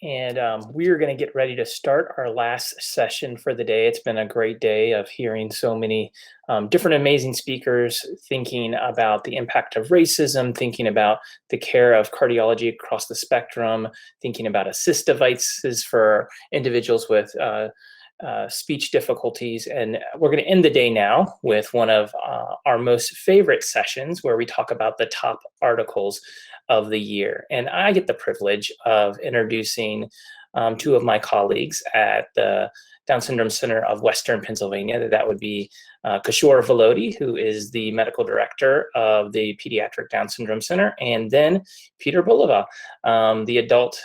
And we are going to get ready to start our last session for the day. It's been a great day of hearing so many different amazing speakers thinking about the impact of racism, thinking about the care of cardiology across the spectrum, thinking about assist devices for individuals with speech difficulties. And we're going to end the day now with one of our most favorite sessions where we talk about the top articles of the year. And I get the privilege of introducing two of my colleagues at the Down Syndrome Center of Western Pennsylvania. That would be Kishore Vellody, who is the medical director of the Pediatric Down Syndrome Center, and then Peter Bulova, the adult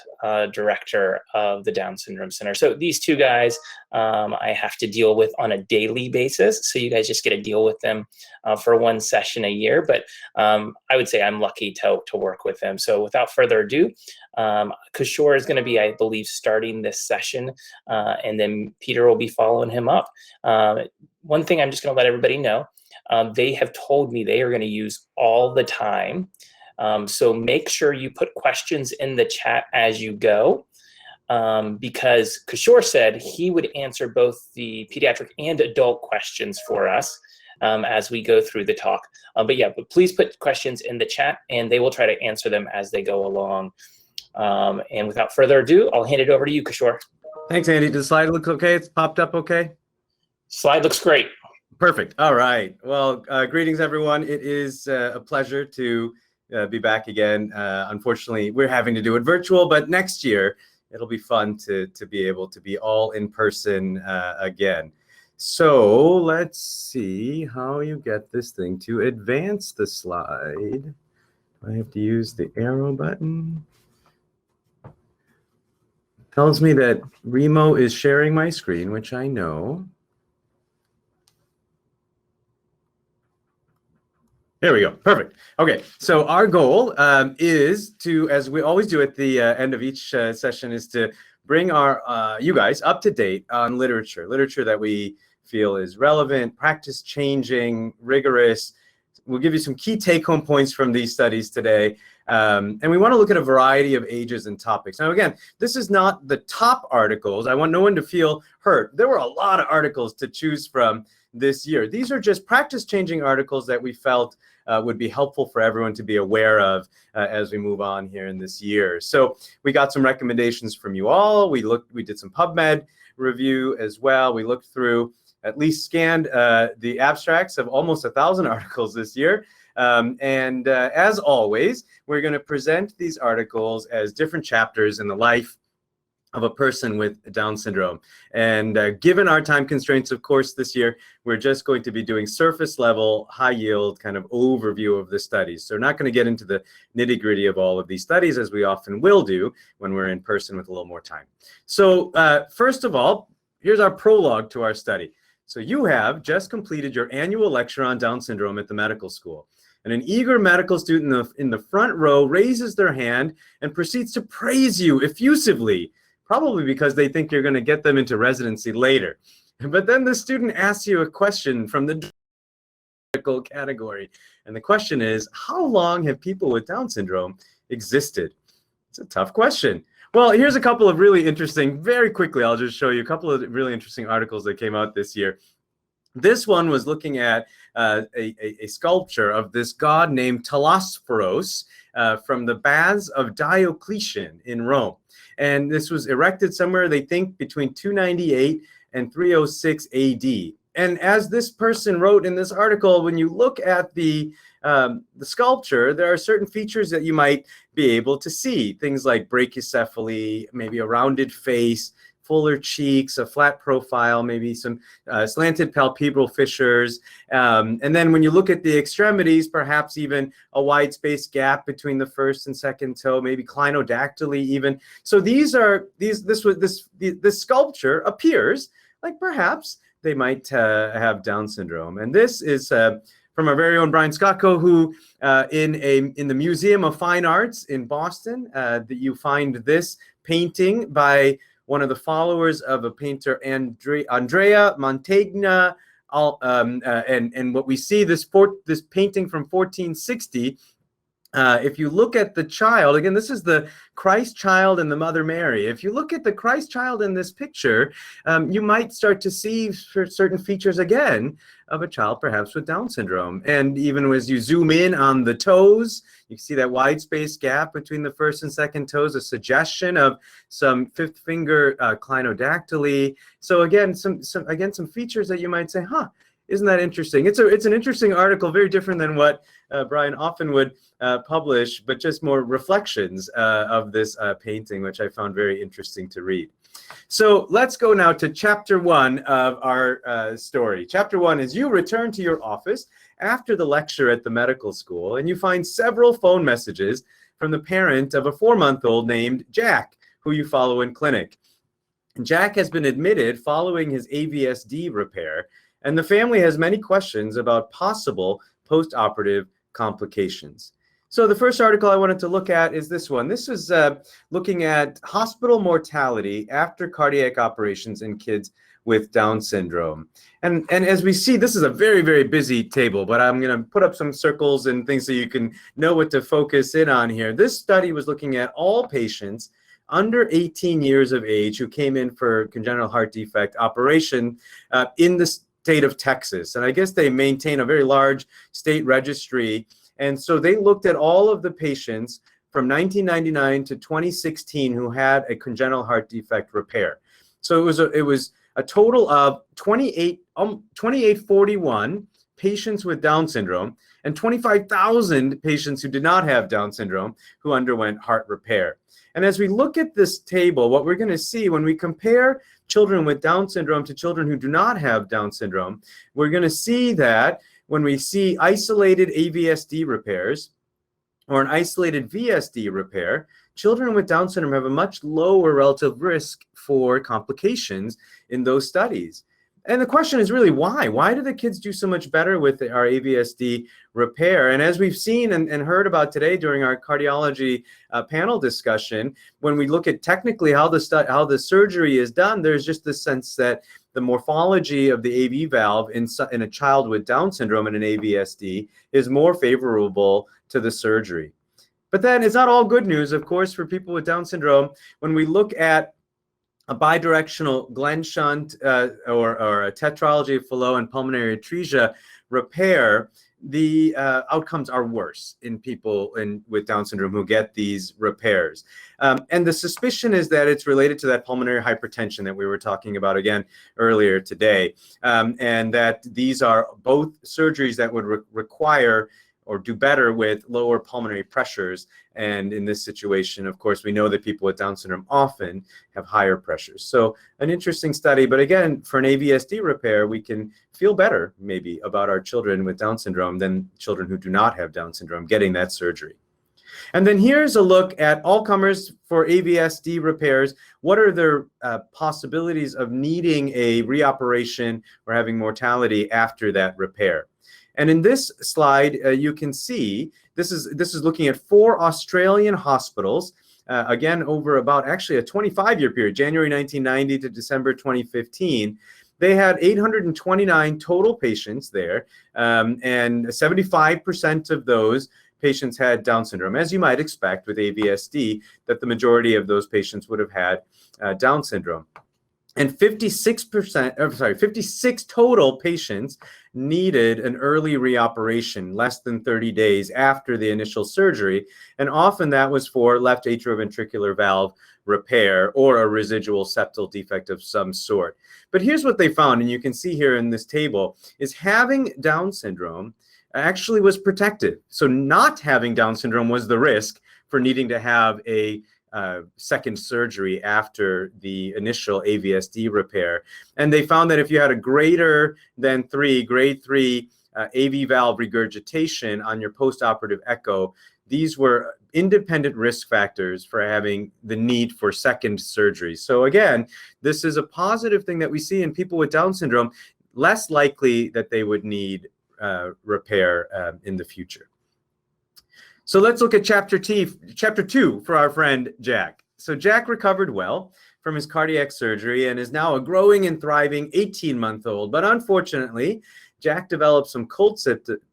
director of the Down Syndrome Center. So these two guys I have to deal with on a daily basis. So you guys just get to deal with them for one session a year. But I would say I'm lucky to work with them. So without further ado, Kishore is going to be, I believe, starting this session, and then Peter will be following him up. One thing I'm just going to let everybody know, they have told me they are going to use all the time. So make sure you put questions in the chat as you go, because Kishore said he would answer both the pediatric and adult questions for us as we go through the talk. But please put questions in the chat and they will try to answer them as they go along. And without further ado, I'll hand it over to you, Kishore. Thanks, Andy. Does the slide look okay? It's popped up okay? Slide looks great. Perfect. All right. Well, greetings, everyone. It is a pleasure to be back again. Unfortunately, we're having to do it virtual, but next year it'll be fun to be able to be all in person again. So let's see how you get this thing to advance the slide. I have to use the arrow button. Tells me that Remo is sharing my screen, which I know. There we go. Perfect. Okay. So our goal is to, as we always do at the end of each session, is to bring our you guys up to date on literature that we feel is relevant, practice changing, rigorous. We'll give you some key take-home points from these studies today. And we want to look at a variety of ages and topics. Now, again, this is not the top articles. I want no one to feel hurt. There were a lot of articles to choose from this year. These are just practice-changing articles that we felt would be helpful for everyone to be aware of as we move on here in this year. So we got some recommendations from you all. We did some PubMed review as well. We looked through, at least scanned the abstracts of almost 1,000 articles this year. And as always, we're going to present these articles as different chapters in the life of a person with Down syndrome. And given our time constraints, of course, this year, we're just going to be doing surface level, high yield kind of overview of the studies. So we're not going to get into the nitty gritty of all of these studies, as we often will do when we're in person with a little more time. So first of all, here's our prologue to our study. So you have just completed your annual lecture on Down syndrome at the medical school. And an eager medical student in the front row raises their hand and proceeds to praise you effusively, probably because they think you're going to get them into residency later. But then the student asks you a question from the medical category. And the question is, how long have people with Down syndrome existed? It's a tough question. Well, here's a couple of really interesting, very quickly, I'll just show you a couple of really interesting articles that came out this year. This one was looking at a sculpture of this god named Telesphorus from the baths of Diocletian in Rome. And this was erected somewhere, they think, between 298 and 306 AD. And as this person wrote in this article, when you look at the sculpture, there are certain features that you might be able to see. Things like brachycephaly, maybe a rounded face, fuller cheeks, a flat profile, maybe some slanted palpebral fissures. And then when you look at the extremities, perhaps even a wide space gap between the first and second toe, maybe clinodactyly even. So this sculpture appears like perhaps they might have Down syndrome. And this is from our very own Brian Scotco, who in the Museum of Fine Arts in Boston, that you find this painting by one of the followers of a painter, Andrea Mantegna, and what we see, this painting from 1460 If you look at the child, again, this is the Christ child and the Mother Mary. If you look at the Christ child in this picture, you might start to see certain features again of a child perhaps with Down syndrome. And even as you zoom in on the toes, you see that wide space gap between the first and second toes, a suggestion of some fifth finger clinodactyly. So again, some features that you might say, huh, isn't that interesting? It's an interesting article, very different than what Brian often would publish, but just more reflections of this painting, which I found very interesting to read. So let's go now to chapter 1 of our story. Chapter 1 is you return to your office after the lecture at the medical school, and you find several phone messages from the parent of a 4-month-old named Jack, who you follow in clinic. Jack has been admitted following his AVSD repair, and the family has many questions about possible post-operative complications. So the first article I wanted to look at is this one. This is looking at hospital mortality after cardiac operations in kids with Down syndrome. And as we see, this is a very, very busy table, but I'm going to put up some circles and things so you can know what to focus in on here. This study was looking at all patients under 18 years of age who came in for congenital heart defect operation in the state of Texas. And I guess they maintain a very large state registry. And so they looked at all of the patients from 1999 to 2016 who had a congenital heart defect repair. So it was a total of 2841 patients with Down syndrome and 25,000 patients who did not have Down syndrome who underwent heart repair. And as we look at this table, what we're going to see when we compare children with Down syndrome to children who do not have Down syndrome, we're going to see that when we see isolated AVSD repairs or an isolated VSD repair, children with Down syndrome have a much lower relative risk for complications in those studies. And the question is really why? Why do the kids do so much better with our AVSD repair? And as we've seen and heard about today during our cardiology panel discussion, when we look at technically how the surgery is done, there's just the sense that the morphology of the AV valve in a child with Down syndrome and an AVSD is more favorable to the surgery. But then it's not all good news, of course, for people with Down syndrome. When we look at a bidirectional Glenn shunt or a tetralogy of Fallot and pulmonary atresia repair, the outcomes are worse in people with Down syndrome who get these repairs. And the suspicion is that it's related to that pulmonary hypertension that we were talking about again earlier today, and that these are both surgeries that would require or do better with lower pulmonary pressures. And in this situation, of course, we know that people with Down syndrome often have higher pressures. So an interesting study, but again, for an AVSD repair, we can feel better maybe about our children with Down syndrome than children who do not have Down syndrome getting that surgery. And then here's a look at all comers for AVSD repairs. What are their possibilities of needing a reoperation or having mortality after that repair? And in this slide, you can see this is looking at 4 Australian hospitals, again, over about actually a 25-year period, January 1990 to December 2015. They had 829 total patients there, and 75% of those patients had Down syndrome, as you might expect with AVSD, that the majority of those patients would have had Down syndrome. And 56 total patients needed an early reoperation, less than 30 days after the initial surgery. And often that was for left atrioventricular valve repair or a residual septal defect of some sort. But here's what they found, and you can see here in this table, is having Down syndrome actually was protective. So not having Down syndrome was the risk for needing to have a second surgery after the initial AVSD repair. And they found that if you had a greater than grade 3 AV valve regurgitation on your postoperative echo, these were independent risk factors for having the need for second surgery. So again, this is a positive thing that we see in people with Down syndrome, less likely that they would need repair in the future. So let's look at chapter 2 for our friend Jack. So Jack recovered well from his cardiac surgery and is now a growing and thriving 18-month-old. But unfortunately, Jack developed some cold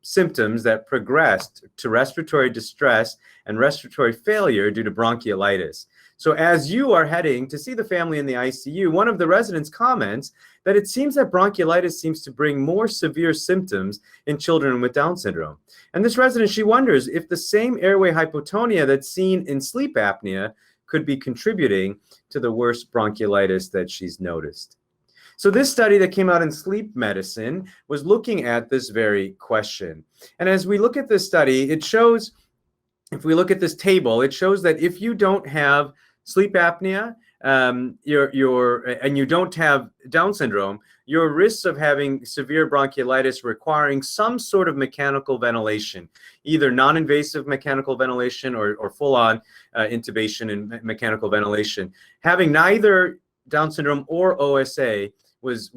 symptoms that progressed to respiratory distress and respiratory failure due to bronchiolitis. So as you are heading to see the family in the ICU, one of the residents comments that it seems that bronchiolitis seems to bring more severe symptoms in children with Down syndrome. And this resident, she wonders if the same airway hypotonia that's seen in sleep apnea could be contributing to the worst bronchiolitis that she's noticed. So this study that came out in Sleep Medicine was looking at this very question. And as we look at this study, it shows, if we look at this table, it shows that if you don't have sleep apnea, and you don't have Down syndrome, your risks of having severe bronchiolitis requiring some sort of mechanical ventilation, either non-invasive mechanical ventilation or full-on intubation and mechanical ventilation. Having neither Down syndrome or OSA was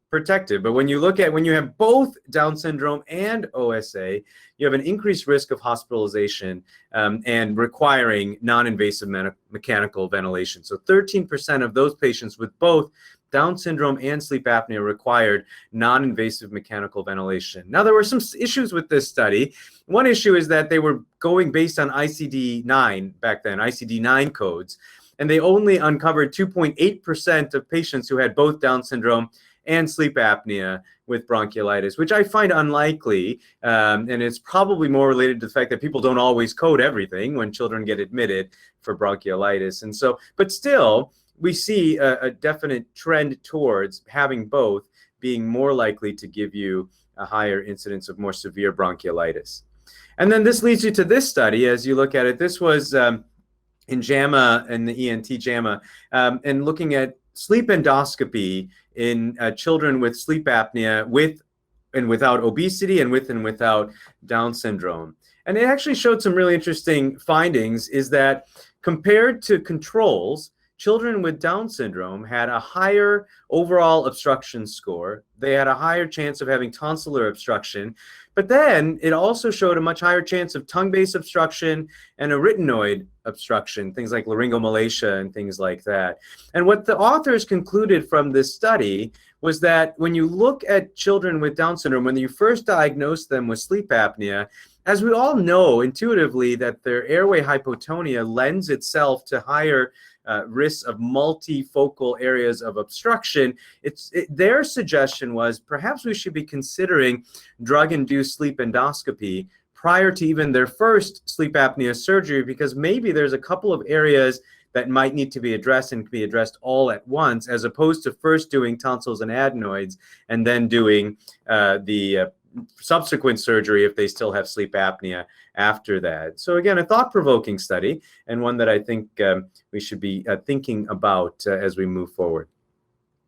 protected. But when you have both Down syndrome and OSA, you have an increased risk of hospitalization and requiring non-invasive mechanical ventilation. So 13% of those patients with both Down syndrome and sleep apnea required non-invasive mechanical ventilation. Now, there were some issues with this study. One issue is that they were going based on ICD-9 back then, ICD-9 codes, and they only uncovered 2.8% of patients who had both Down syndrome and sleep apnea with bronchiolitis, which I find unlikely. And it's probably more related to the fact that people don't always code everything when children get admitted for bronchiolitis. And so, but still, we see a definite trend towards having both being more likely to give you a higher incidence of more severe bronchiolitis. And then this leads you to this study. As you look at it, this was in JAMA and the ENT JAMA, and looking at sleep endoscopy in children with sleep apnea with and without obesity and with and without Down syndrome. And it actually showed some really interesting findings, is that compared to controls, children with Down syndrome had a higher overall obstruction score. They had a higher chance of having tonsillar obstruction, but then it also showed a much higher chance of tongue-based obstruction and arytenoid obstruction, things like laryngomalacia and things like that. And what the authors concluded from this study was that when you look at children with Down syndrome, when you first diagnose them with sleep apnea, as we all know intuitively that their airway hypotonia lends itself to higher risks of multifocal areas of obstruction, their suggestion was perhaps we should be considering drug-induced sleep endoscopy prior to even their first sleep apnea surgery, because maybe there's a couple of areas that might need to be addressed and can be addressed all at once, as opposed to first doing tonsils and adenoids and then doing the subsequent surgery if they still have sleep apnea after that. So again, a thought-provoking study, and one that I think we should be thinking about as we move forward.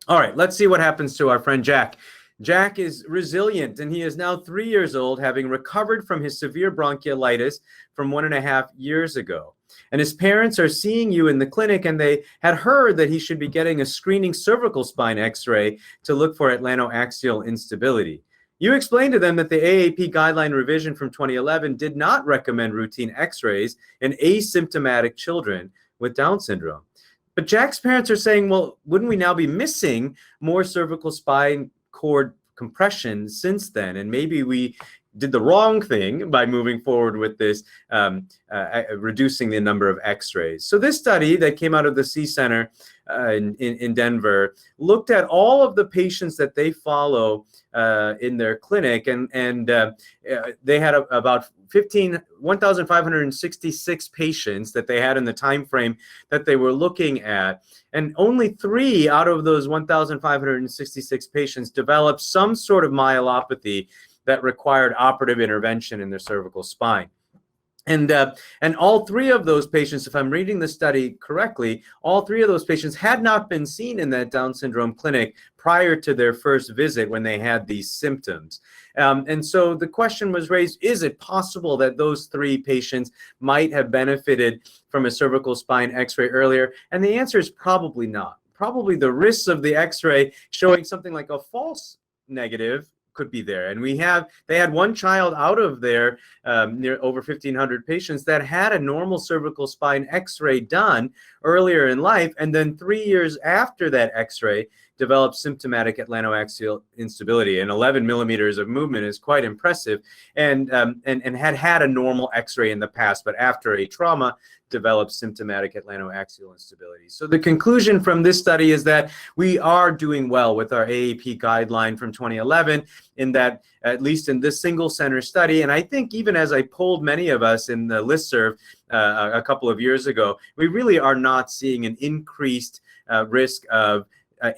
All right, let's see what happens to our friend Jack. Jack is resilient, and he is now 3 years old, having recovered from his severe bronchiolitis from 1.5 years ago. And his parents are seeing you in the clinic, and they had heard that he should be getting a screening cervical spine x-ray to look for atlantoaxial instability. You explained to them that the AAP guideline revision from 2011 did not recommend routine x-rays in asymptomatic children with Down syndrome. But Jack's parents are saying, well, wouldn't we now be missing more cervical spine cord compression since then? And maybe we did the wrong thing by moving forward with this, reducing the number of x-rays. So this study that came out of the C Center in Denver looked at all of the patients that they follow in their clinic, and they had about 1,566 patients that they had in the time frame that they were looking at, and only 3 out of those 1,566 patients developed some sort of myelopathy that required operative intervention in their cervical spine. And all 3 of those patients, if I'm reading the study correctly, all 3 of those patients had not been seen in that Down syndrome clinic prior to their first visit when they had these symptoms. And so the question was raised, is it possible that those 3 patients might have benefited from a cervical spine x-ray earlier? And the answer is probably not. Probably the risks of the x-ray showing something like a false negative could be there. And they had 1 child out of their near over 1,500 patients that had a normal cervical spine x-ray done earlier in life, and then 3 years after that x-ray developed symptomatic atlantoaxial instability, and 11 millimeters of movement is quite impressive, and had a normal X-ray in the past, but after a trauma, developed symptomatic atlantoaxial instability. So the conclusion from this study is that we are doing well with our AAP guideline from 2011, in that, at least in this single center study, and I think even as I polled many of us in the listserv a couple of years ago, we really are not seeing an increased risk of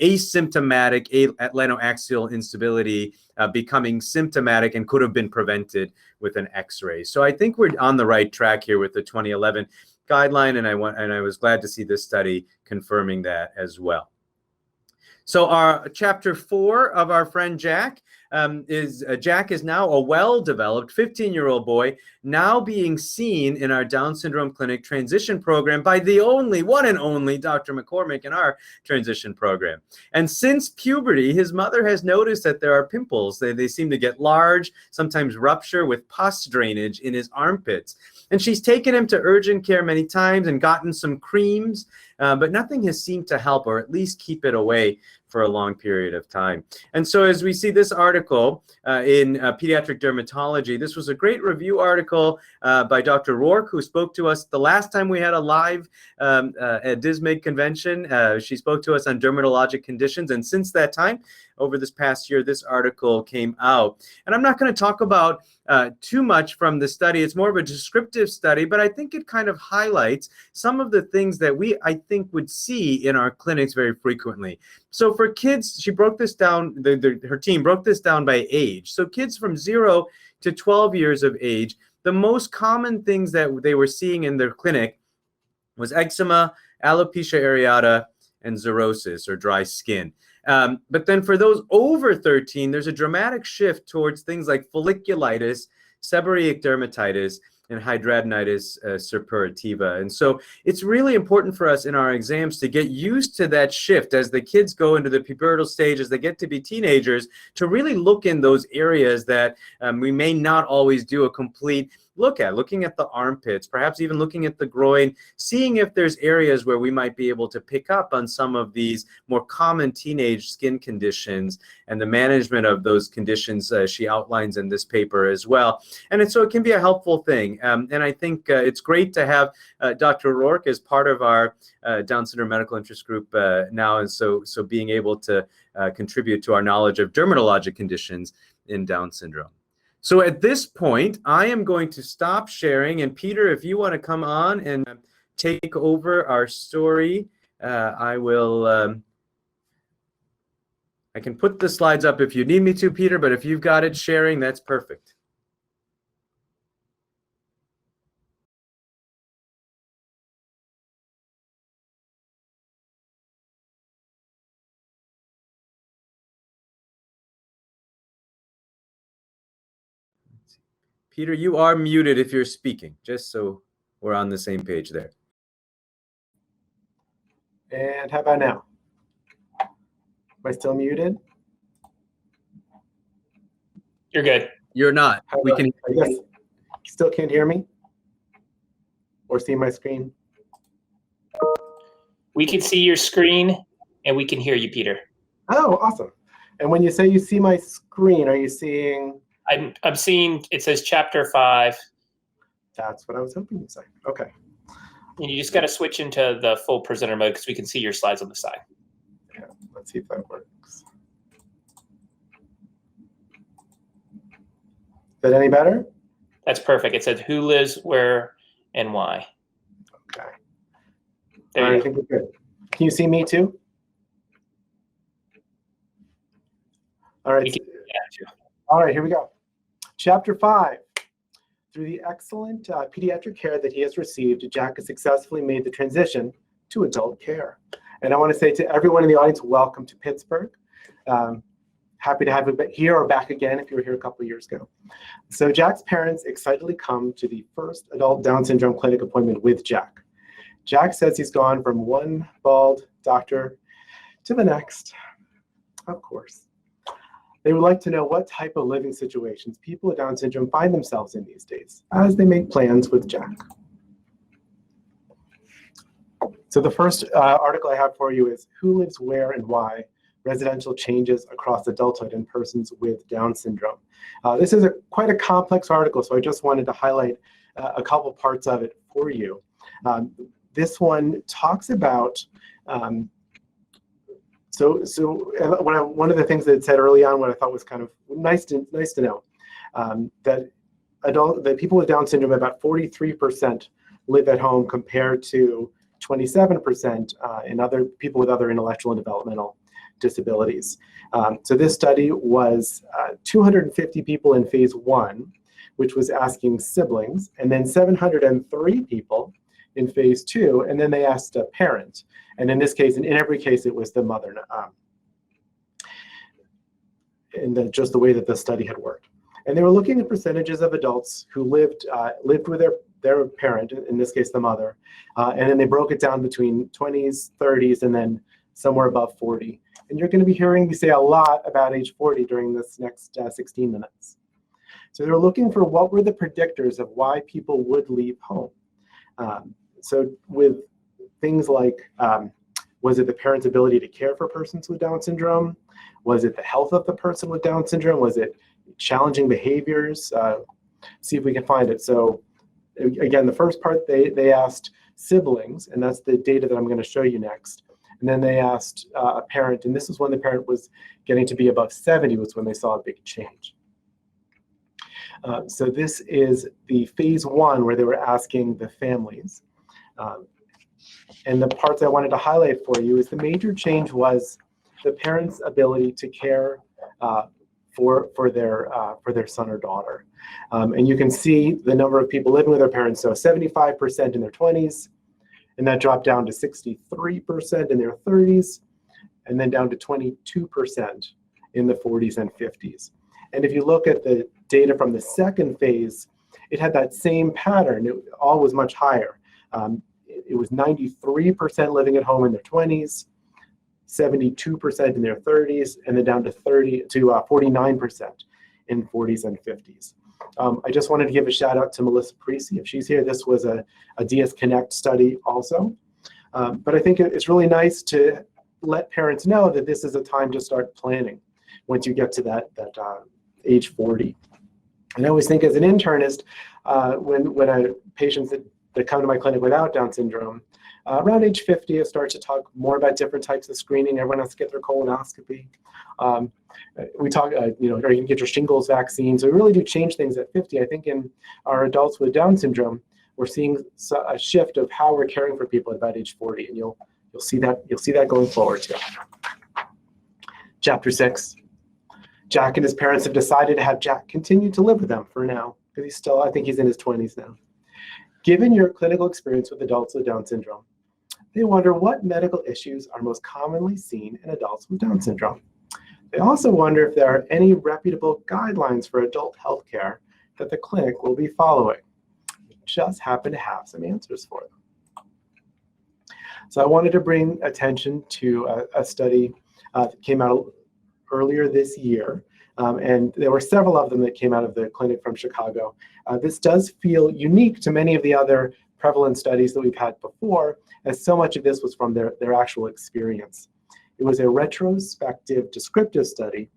asymptomatic atlantoaxial instability becoming symptomatic and could have been prevented with an X-ray. So I think we're on the right track here with the 2011 guideline, and I was glad to see this study confirming that as well. So our chapter 4 of our friend Jack Jack is now a well-developed 15-year-old boy, now being seen in our Down syndrome clinic transition program by the one and only Dr. McCormick in our transition program. And since puberty, his mother has noticed that there are pimples. They seem to get large, sometimes rupture with pus drainage in his armpits. And she's taken him to urgent care many times and gotten some creams, but nothing has seemed to help, or at least keep it away for a long period of time. And so as we see this article in Pediatric Dermatology, this was a great review article by Dr. Rourke, who spoke to us the last time we had a live at DISMIG convention. She spoke to us on dermatologic conditions, and since that time, over this past year, this article came out. And I'm not going to talk about too much from the study. It's more of a descriptive study, but I think it kind of highlights some of the things that I think would see in our clinics very frequently. So for kids, she broke this down, her team broke this down by age. So kids from 0 to 12 years of age, the most common things that they were seeing in their clinic was eczema, alopecia areata, and xerosis, or dry skin. But then for those over 13, there's a dramatic shift towards things like folliculitis, seborrheic dermatitis, and hidradenitis suppurativa. And so it's really important for us in our exams to get used to that shift as the kids go into the pubertal stage, as they get to be teenagers, to really look in those areas that we may not always do a complete looking at the armpits, perhaps even looking at the groin, seeing if there's areas where we might be able to pick up on some of these more common teenage skin conditions, and the management of those conditions she outlines in this paper as well. And so it can be a helpful thing. And I think it's great to have Dr. Rourke as part of our Down Syndrome Medical Interest Group now, and so being able to contribute to our knowledge of dermatologic conditions in Down syndrome. So at this point, I am going to stop sharing. And Peter, if you want to come on and take over our story, I will. I can put the slides up if you need me to, Peter, but if you've got it sharing, that's perfect. Peter, you are muted if you're speaking, just so we're on the same page there. And how about now? Am I still muted? You're good. You're not. We can. I guess you still can't hear me or see my screen. We can see your screen and we can hear you, Peter. Oh, awesome. And when you say you see my screen, are you seeing? I'm seeing, it says chapter 5. That's what I was hoping to say. Okay. And you just got to switch into the full presenter mode because we can see your slides on the side. Yeah, let's see if that works. Is that any better? That's perfect. It says who lives where and why. Okay. There All right, you I think we're good. Can you see me too? All right. All right, here we go. Chapter 5. Through the excellent pediatric care that he has received, Jack has successfully made the transition to adult care. And I want to say to everyone in the audience, welcome to Pittsburgh. Happy to have you here or back again if you were here a couple of years ago. So Jack's parents excitedly come to the first adult Down syndrome clinic appointment with Jack. Jack says he's gone from one bald doctor to the next, of course. They would like to know what type of living situations people with Down syndrome find themselves in these days as they make plans with Jack. So the first article I have for you is Who Lives Where and Why residential changes across adulthood in persons with Down syndrome. This is quite a complex article, so I just wanted to highlight a couple parts of it for you. This one talks about, one of the things that it said early on, what I thought was kind of nice to know, that people with Down syndrome, about 43% live at home compared to 27% in other people with other intellectual and developmental disabilities. So this study was 250 people in phase 1, which was asking siblings, and then 703 people in phase 2, and then they asked a parent. And in this case, in every case, it was the mother, and just the way that the study had worked. And they were looking at percentages of adults who lived with their parent, in this case the mother, and then they broke it down between 20s, 30s, and then somewhere above 40. And you're going to be hearing me say a lot about age 40 during this next 16 minutes. So they were looking for what were the predictors of why people would leave home. So with things like, was it the parent's ability to care for persons with Down syndrome? Was it the health of the person with Down syndrome? Was it challenging behaviors? See if we can find it. So again, the first part, they asked siblings, and that's the data that I'm going to show you next. And then they asked a parent, and this is when the parent was getting to be above 70, was when they saw a big change. So this is the phase 1 where they were asking the families. And the parts I wanted to highlight for you is the major change was the parents' ability to care for their son or daughter. And you can see the number of people living with their parents. So 75% in their 20s, and that dropped down to 63% in their 30s, and then down to 22% in the 40s and 50s. And if you look at the data from the second phase, it had that same pattern. It all was much higher. It was 93% living at home in their 20s, 72% in their 30s, and then down to 49% in 40s and 50s. I just wanted to give a shout out to Melissa Parisi. If she's here, this was a DS Connect study also. But I think it's really nice to let parents know that this is a time to start planning once you get to that age 40. And I always think as an internist, when patients that come to my clinic without Down syndrome, around age 50, I start to talk more about different types of screening. Everyone has to get their colonoscopy. We talk, are you going to get your shingles vaccine? So we really do change things at 50. I think in our adults with Down syndrome, we're seeing a shift of how we're caring for people at about age 40, and you'll see that going forward too. Chapter 6. Jack and his parents have decided to have Jack continue to live with them for now, because I think he's in his 20s now. Given your clinical experience with adults with Down syndrome, they wonder what medical issues are most commonly seen in adults with Down syndrome. They also wonder if there are any reputable guidelines for adult healthcare that the clinic will be following. We just happen to have some answers for them. So I wanted to bring attention to a study that came out earlier this year, and there were several of them that came out of the clinic from Chicago. This does feel unique to many of the other prevalent studies that we've had before, as so much of this was from their actual experience. It was a retrospective descriptive study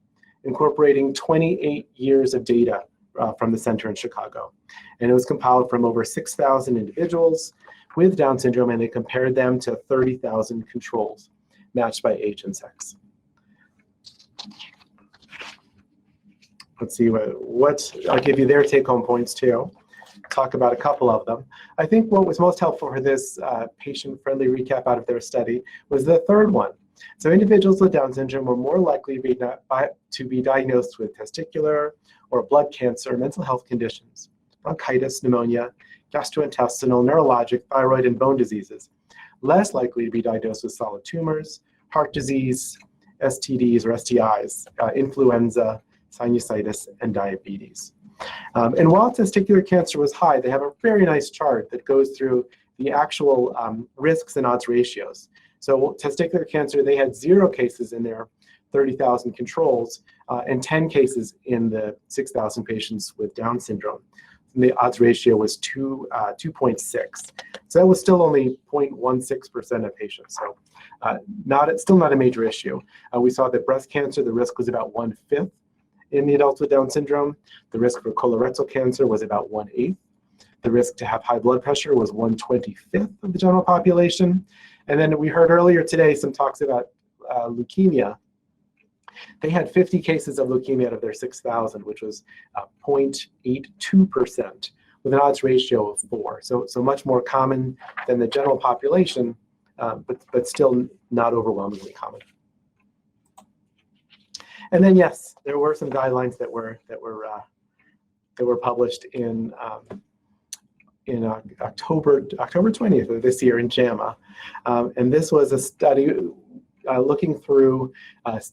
incorporating 28 years of data from the center in Chicago. And it was compiled from over 6,000 individuals with Down syndrome, and they compared them to 30,000 controls matched by age and sex. Let's see what I'll give you their take-home points too. Talk about a couple of them. I think what was most helpful for this patient-friendly recap out of their study was the third one. So individuals with Down syndrome were more likely to be diagnosed with testicular or blood cancer, mental health conditions, bronchitis, pneumonia, gastrointestinal, neurologic, thyroid, and bone diseases. Less likely to be diagnosed with solid tumors, heart disease, STDs or STIs, influenza, sinusitis, and diabetes. And while testicular cancer was high, they have a very nice chart that goes through the actual risks and odds ratios. So testicular cancer, they had 0 cases in their 30,000 controls and 10 cases in the 6,000 patients with Down syndrome. and the odds ratio was 2.6. So that was still only 0.16% of patients. So still not a major issue. We saw that breast cancer, the risk was about 1/5 in the adults with Down syndrome. The risk for colorectal cancer was about 1/8. The risk to have high blood pressure was 1/25 of the general population. And then we heard earlier today some talks about leukemia. They had 50 cases of leukemia out of their 6,000, which was 0.82% with an odds ratio of 4. So much more common than the general population, but still not overwhelmingly common. And then yes, there were some guidelines that were published in October 20th of this year in JAMA, and this was a study looking through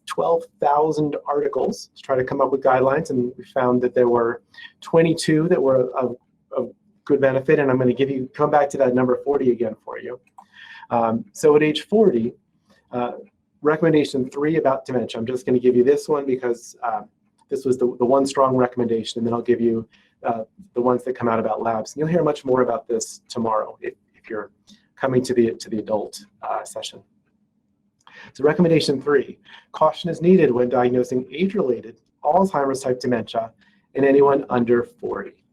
12,000 articles to try to come up with guidelines, and we found that there were 22 that were of good benefit, and I'm going to come back to that number 40 again for you. So at age 40, recommendation 3 about dementia, I'm just going to give you this one because this was the one strong recommendation, and then I'll give you the ones that come out about labs. And you'll hear much more about this tomorrow if you're coming to the adult session. So recommendation 3, caution is needed when diagnosing age-related Alzheimer's type dementia in anyone under 40.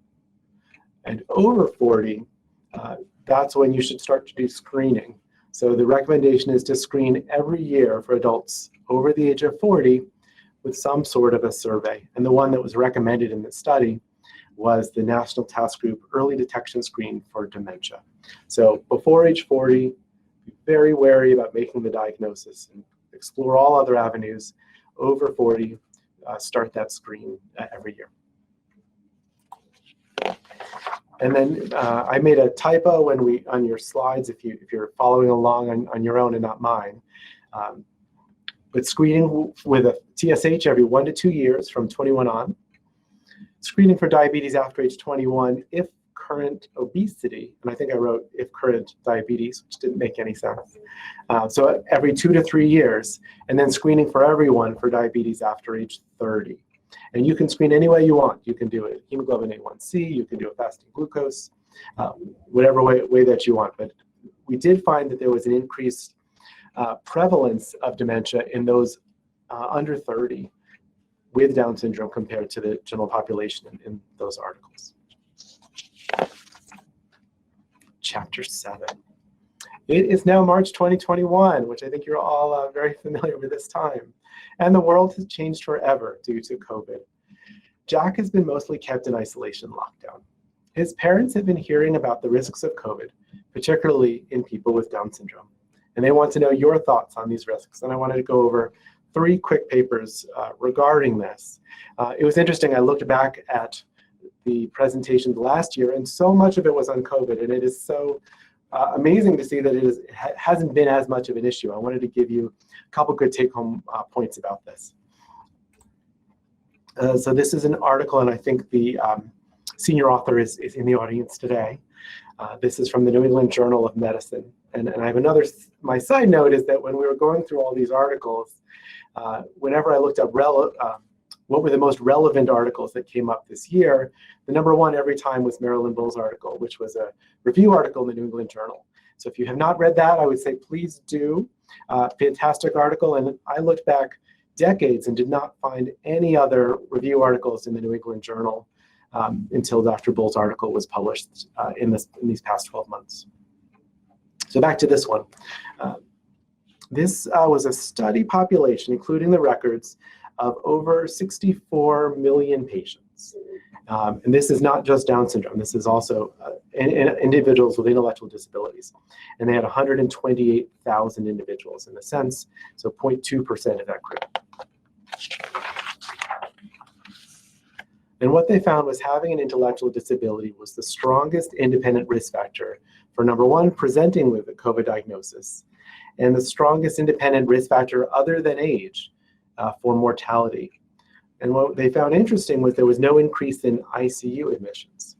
And over 40, that's when you should start to do screening. So the recommendation is to screen every year for adults over the age of 40 with some sort of a survey. And the one that was recommended in this study was the National Task Group Early Detection Screen for Dementia. So before age 40, be very wary about making the diagnosis and explore all other avenues. Over 40, start that screen every year. And then I made a typo on your slides if you're following along on your own and not mine. But screening with a TSH every 1 to 2 years from 21 on. Screening for diabetes after age 21 if current obesity, and I think I wrote if current diabetes, which didn't make any sense. So every 2 to 3 years, and then screening for everyone for diabetes after age 30. And you can screen any way you want. You can do it hemoglobin A1C, you can do a fasting glucose, whatever way that you want. But we did find that there was an increased prevalence of dementia in those under 30 with Down syndrome compared to the general population in those articles. Chapter 7. It is now March 2021, which I think you're all very familiar with this time. And the world has changed forever due to COVID. Jack has been mostly kept in isolation lockdown. His parents have been hearing about the risks of COVID, particularly in people with Down syndrome. And they want to know your thoughts on these risks. And I wanted to go over 3 quick papers regarding this. It was interesting, I looked back at the presentations last year, and so much of it was on COVID, and it is so amazing to see that it hasn't been as much of an issue. I wanted to give you a couple good take-home points about this. So this is an article, and I think the senior author is in the audience today. This is from the New England Journal of Medicine. And I have my side note is that when we were going through all these articles, whenever I looked up what were the most relevant articles that came up this year, the number 1 every time was Marilyn Bull's article, which was a review article in the New England Journal. So if you have not read that, I would say please do. Fantastic article, and I looked back decades and did not find any other review articles in the New England Journal until Dr. Bull's article was published in these past 12 months. So back to this one. This was a study population, including the records, of over 64 million patients. And this is not just Down syndrome. This is also individuals with intellectual disabilities. And they had 128,000 individuals in a sense, so 0.2% of that group. And what they found was having an intellectual disability was the strongest independent risk factor for, number 1, presenting with a COVID diagnosis, and the strongest independent risk factor other than age for mortality. And what they found interesting was there was no increase in ICU admissions.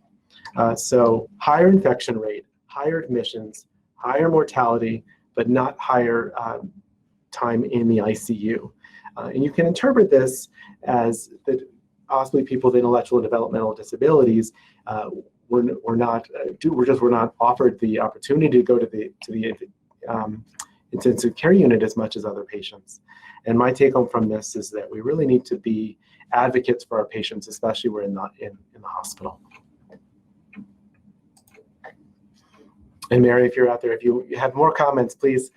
So higher infection rate, higher admissions, higher mortality, but not higher time in the ICU. And you can interpret this as that possibly people with intellectual and developmental disabilities were not offered the opportunity to go to the intensive care unit as much as other patients. And my take home from this is that we really need to be advocates for our patients, especially when we're in the hospital. And Mary, if you're out there, if you have more comments, please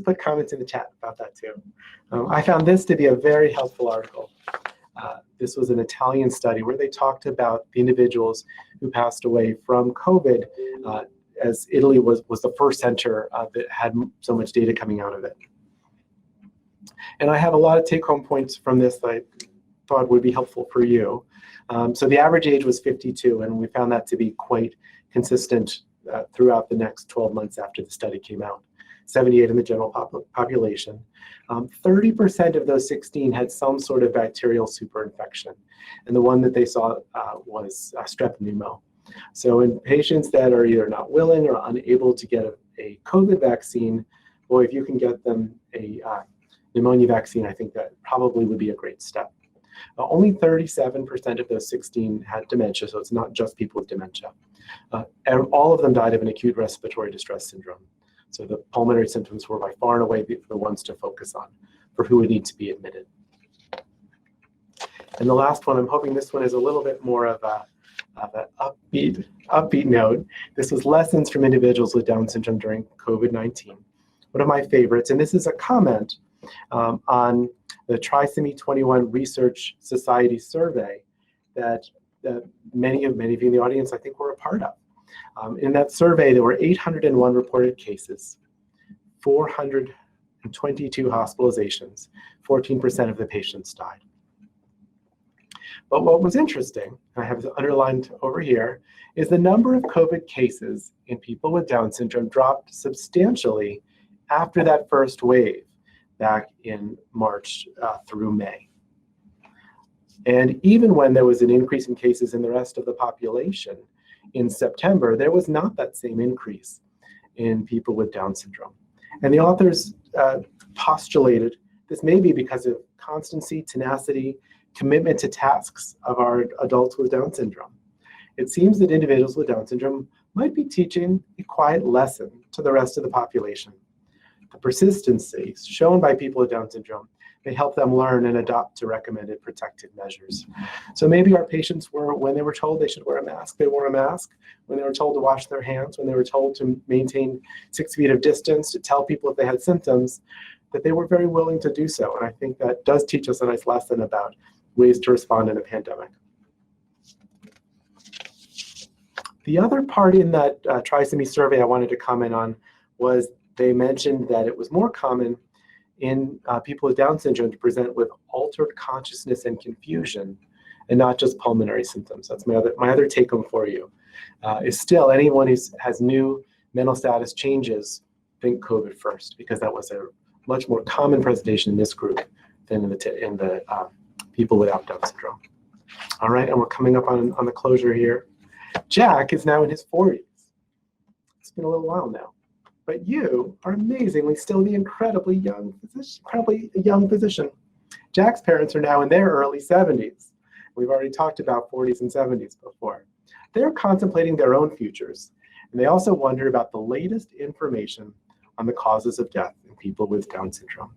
put comments in the chat about that too. I found this to be a very helpful article. This was an Italian study where they talked about the individuals who passed away from COVID, as Italy was the first center that had so much data coming out of it. And I have a lot of take-home points from this that I thought would be helpful for you. So the average age was 52, and we found that to be quite consistent throughout the next 12 months after the study came out. 78 in the general population. 30% of those 16 had some sort of bacterial superinfection, and the one that they saw was strep pneumo. So in patients that are either not willing or unable to get a COVID vaccine, boy, if you can get them a pneumonia vaccine, I think that probably would be a great step. Only 37% of those 16 had dementia, so it's not just people with dementia. And all of them died of an acute respiratory distress syndrome. So the pulmonary symptoms were by far and away the ones to focus on for who would need to be admitted. And the last one, I'm hoping this one is a little bit more of an upbeat note. This was lessons from individuals with Down syndrome during COVID-19. One of my favorites, and this is a comment on the Trisomy 21 Research Society survey that many of you in the audience, I think, were a part of. In that survey, there were 801 reported cases, 422 hospitalizations, 14% of the patients died. But what was interesting, I have it underlined over here, is the number of COVID cases in people with Down syndrome dropped substantially after that first wave back in March through May. And even when there was an increase in cases in the rest of the population, in September, there was not that same increase in people with Down syndrome. And the authors postulated this may be because of constancy, tenacity, commitment to tasks of our adults with Down syndrome. It seems that individuals with Down syndrome might be teaching a quiet lesson to the rest of the population. The persistency shown by people with Down syndrome may help them learn and adopt to recommended protective measures. So maybe our patients were, when they were told they should wear a mask, they wore a mask. When they were told to wash their hands, when they were told to maintain 6 feet of distance, to tell people if they had symptoms, that they were very willing to do so. And I think that does teach us a nice lesson about ways to respond in a pandemic. The other part in that trisomy survey I wanted to comment on was they mentioned that it was more common in people with Down syndrome to present with altered consciousness and confusion, and not just pulmonary symptoms. That's my other take home for you. Is still anyone who has new mental status changes, think COVID first, because that was a much more common presentation in this group than in the people without Down syndrome. All right, and we're coming up on the closure here. Jack is now in his 40s. It's been a little while now. But you are amazingly still the incredibly young physician. Jack's parents are now in their early 70s. We've already talked about 40s and 70s before. They're contemplating their own futures, and they also wonder about the latest information on the causes of death in people with Down syndrome.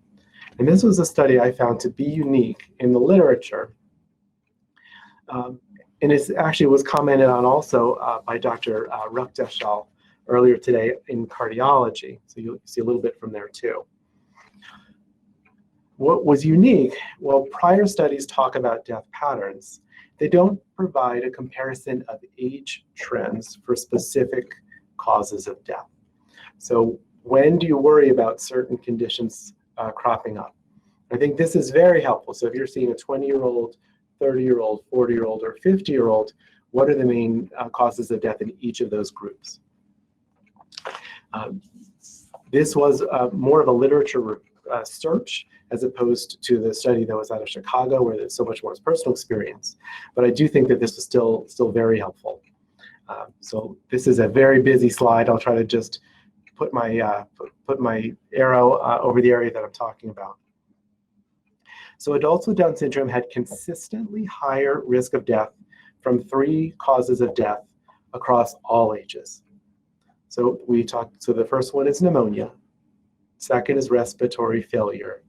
And this was a study I found to be unique in the literature. And it actually was commented on also by Dr. Rukdeshal earlier today in cardiology. So you'll see a little bit from there too. What was unique, well, prior studies talk about death patterns. They don't provide a comparison of age trends for specific causes of death. So when do you worry about certain conditions cropping up? I think this is very helpful. So if you're seeing a 20-year-old, 30-year-old, 40-year-old, or 50-year-old, what are the main causes of death in each of those groups? This was more of a literature search as opposed to the study that was out of Chicago, where there's so much more personal experience. But I do think that this was still very helpful. So this is a very busy slide. I'll try to just put my arrow over the area that I'm talking about. So adults with Down syndrome had consistently higher risk of death from 3 causes of death across all ages. So the first one is pneumonia, second is respiratory failure,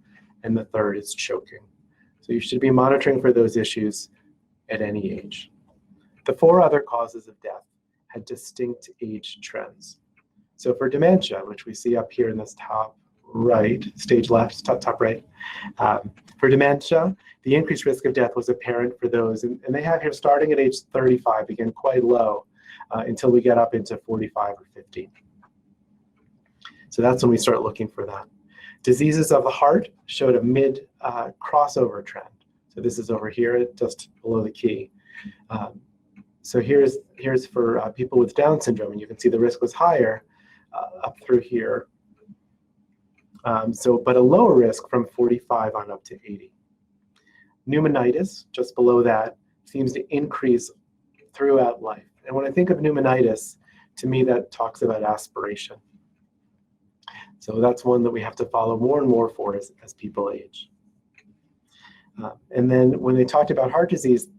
and the third is choking. So you should be monitoring for those issues at any age. The 4 other causes of death had distinct age trends. So for dementia, which we see up here in this top right, stage left, top right, for dementia, the increased risk of death was apparent for those, and they have here starting at age 35, again, quite low, until we get up into 45 or 50. So that's when we start looking for that. Diseases of the heart showed a mid crossover trend. So this is over here, just below the key. So here's for people with Down syndrome, and you can see the risk was higher up through here. But a lower risk from 45 on up to 80. Pneumonitis, just below that, seems to increase throughout life. And when I think of pneumonitis, to me that talks about aspiration. So that's one that we have to follow more and more for as people age. And then when they talked about heart disease,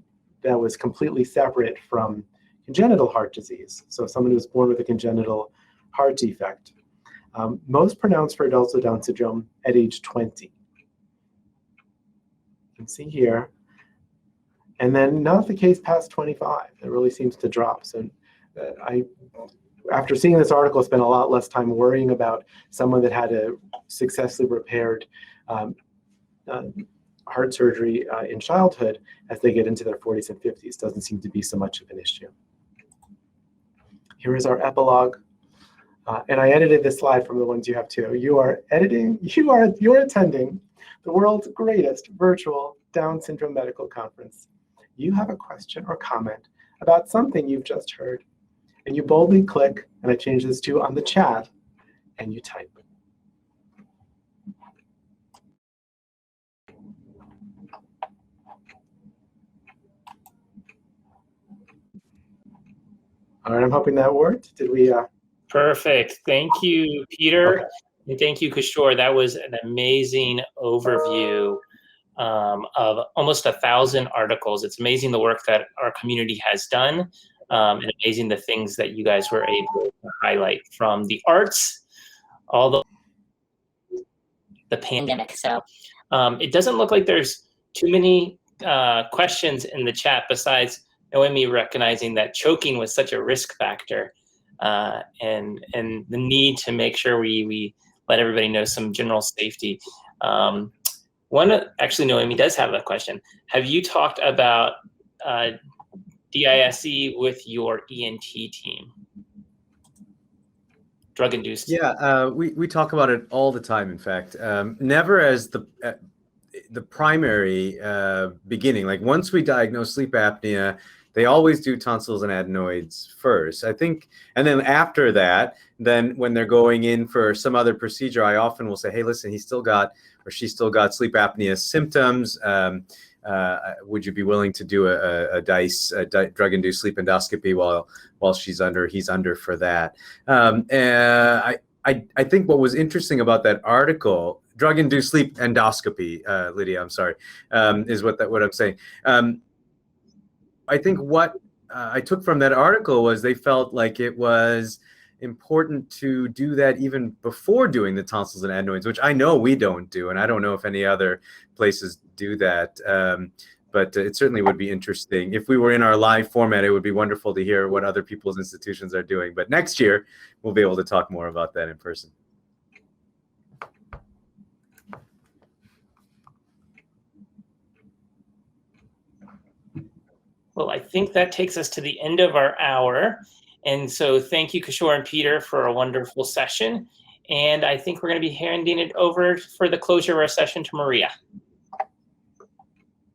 that was completely separate from congenital heart disease. So someone who was born with a congenital heart defect. Most pronounced for adults with Down syndrome at age 20. You can see here. And then not the case past 25. It really seems to drop. So after seeing this article, spent a lot less time worrying about someone that had a successfully repaired heart surgery in childhood as they get into their 40s and 50s. Doesn't seem to be so much of an issue. Here is our epilogue. And I edited this slide from the ones you have too. You're attending the world's greatest virtual Down syndrome medical conference. You have a question or comment about something you've just heard, and you boldly click, and I change this to on the chat, and you type. All right, I'm hoping that worked. Did we? Perfect. Thank you, Peter. Okay. And thank you, Kishore. That was an amazing overview of almost 1,000 articles. It's amazing the work that our community has done, and amazing the things that you guys were able to highlight, from the arts, all the pandemic. So it doesn't look like there's too many questions in the chat, besides Noemi recognizing that choking was such a risk factor, and the need to make sure we let everybody know some general safety. Actually, Noemi does have a question. Have you talked about DISE with your ENT team? Drug-induced. Yeah, we talk about it all the time, in fact. Never as the primary beginning. Like, once we diagnose sleep apnea, they always do tonsils and adenoids first, I think. And then after that, then when they're going in for some other procedure, I often will say, hey, listen, he still got, or she still got sleep apnea symptoms. Would you be willing to do a DISE, drug-induced sleep endoscopy while he's under for that? And I think what was interesting about that article, drug-induced sleep endoscopy, Lydia, I'm sorry, is what I'm saying. I think what I took from that article was they felt like it was important to do that even before doing the tonsils and adenoids, which I know we don't do, and I don't know if any other places do that. But it certainly would be interesting. If we were in our live format, it would be wonderful to hear what other people's institutions are doing. But next year, we'll be able to talk more about that in person. Well, I think that takes us to the end of our hour. And so thank you, Kishore and Peter, for a wonderful session. And I think we're going to be handing it over for the closure of our session to Maria.